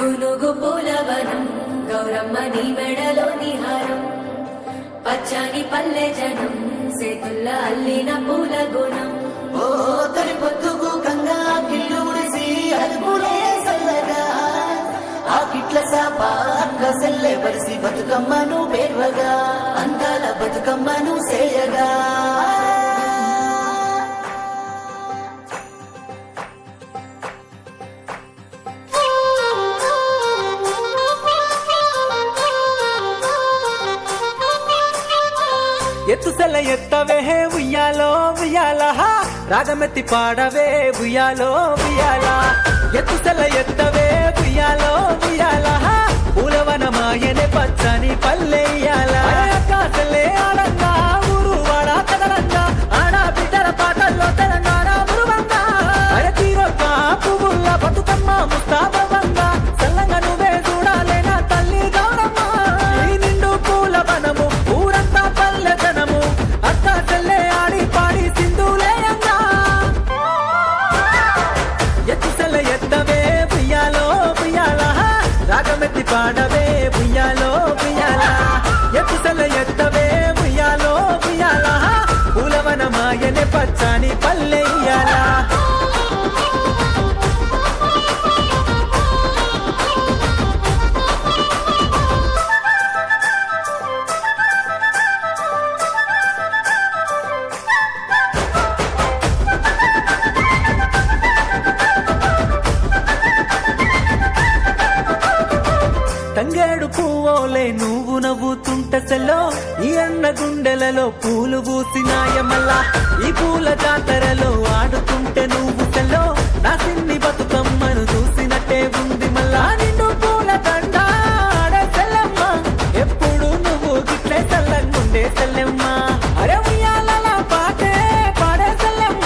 గునుగు పూలవనం గౌరమ్మ నీ మెడలో నిహారం పచ్చని పల్లె జనం సేతుల్ల అల్లిన పూల గుణం ఓ తొలి పొద్దుకు గంగా కిల్లుడిసి అదుపులే సల్లగా ఆ కిట్ల సాప అక్క సెల్లె వరిసి బతుకమ్మను పేర్వగా అందాల బతుకమ్మను సేయగా ఎత్తుసెల ఎత్తవే ఉయ్యాలో ఉయ్యాల రాగమెత్తి పాడవే ఉయ్యాలో ఉయ్యాల ఎత్తుసెల ఎత్తవే ఉయ్యాలో ఉయ్యాల పూలవనమాయనే పచ్చని పల్లెయ్యాల కాసలే ఆడంగా ఊరు వాడ కదలంగా ఆడ బిడ్డల పాటల్లో తెలంగాణ మురువంగా తీరొక్క పువ్వుల బతుకమ్మ ముస్తాబవంగా సల్లంగా నువ్వే చూడాలే నా తల్లి గౌరమ్మ ఈ నిండు పూల వనము ఊరంతా పల్లె జనము అక్క చెల్లె ఆడి పాడి సింధులేయంగా ఎత్తుసెల ఎత్తవే ఉయ్యాలో ఉయ్యాల రాగమెత్తి పాడవే ఉయ్యాలో ఉయ్యాల ఎత్తుసెల ఎత్తవే ఉయ్యాలో ఉయ్యాల పూలవనమాయనే పచ్చని పల్లెయ్యాల తంగేడు పువ్వులే నువ్వు నవ్వుతుంట సెల్లో ఈ అన్న గుండెలలో పూలు పూసినాయమల్లా ఈ పూల జాతరలో ఆడుతుంటే నువ్వు సెల్లో నా సిన్ని బతుకమ్మను చూసినట్టే ఉంది మళ్ళా నిన్ను పూల దండ ఆడే సెల్లమ్మ ఎప్పుడు నువ్వు గిట్లే సెల్లంగుండే సెల్లెమ్మ అరే ఉయ్యాలలా పాటే పాడే సెల్లెమ్మ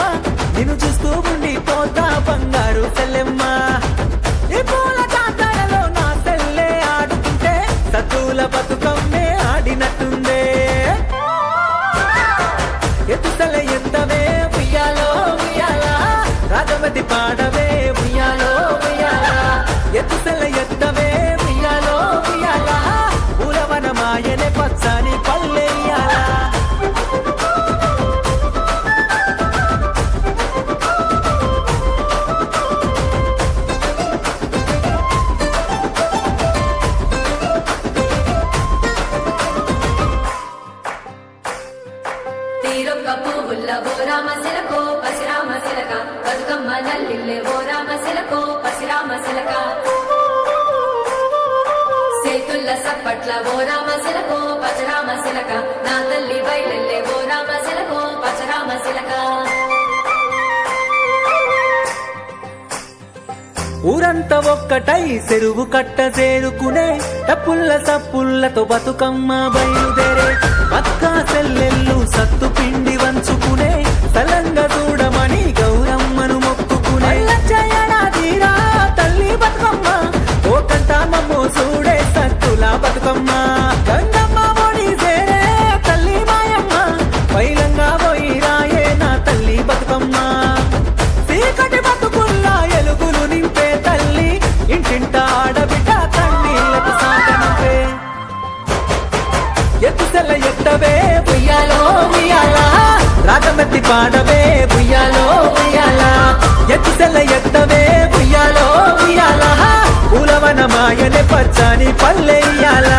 నిన్ను చూస్తూ ఉండిపోతా బంగారు సెల్లెమ్మ ఈ పూల జాతరలో నా సెల్లే ఆడుతుంటే సతుల బతుకమ్మే ఆడినట్టుందే ఎత్తుసెల ఎత్తవే ఉయ్యాలో ఉయ్యాల రాగమతి పాడవే ఉయ్యాలో ఉయ్యాల ఎత్తుసెల ఎత్తవే ఉయ్యాలో ఉయ్యాల పూలవనమాయనే పచ్చని పల్లెయ్యాల తీరొక్క పువ్వుల్ల ఓ రామ శిలకో పసిరామ శిలక బతుకమ్మ నల్లిల్లే ఓ రామ శిలకో పసిరామ శిలక సేతుల్ల సప్పట్ల ఓ రామ శిలకో పచరామ శిలక నా తల్లి బయలెల్లే ఓ రామ శిలకో పచరామ శిలక ఊరంతా ఒక్కటై చెరువు కట్ట చేరుకునే టప్పుల్ల సప్పుల్లతో బతుకమ్మ బయలుదేరే అక్క చెల్లెళ్ళు సత్తు పిండి వంచుకునే తలంగా చూడమని గౌరమ్మను మొక్కుకునే తీరా తల్లి బతుకమ్మ ఓ కంటామమ్మో చూడే సత్తుల బతుకమ్మ గంగమ్మ ఒడి చేరే తల్లి మాయమ్మ పైలంగా పోయి రాయే నా తల్లి బతుకమ్మ చీకటి బతుకుల్లా ఎలుగులు నింపే తల్లి ఇంటింట ఆడబిడ్డ కన్నీళ్లకు సాగనంపే ఎత్తుసెల ఎత్తవే ఉయ్యాలో ఉయ్యాల రాగమెత్తి పాడవే ఉయ్యాలో ఉయ్యాల ఎత్తుసెల ఎత్తవే ఉయ్యాలో ఉయ్యాల పూలవనమాయనే పచ్చని పల్లెయ్యాల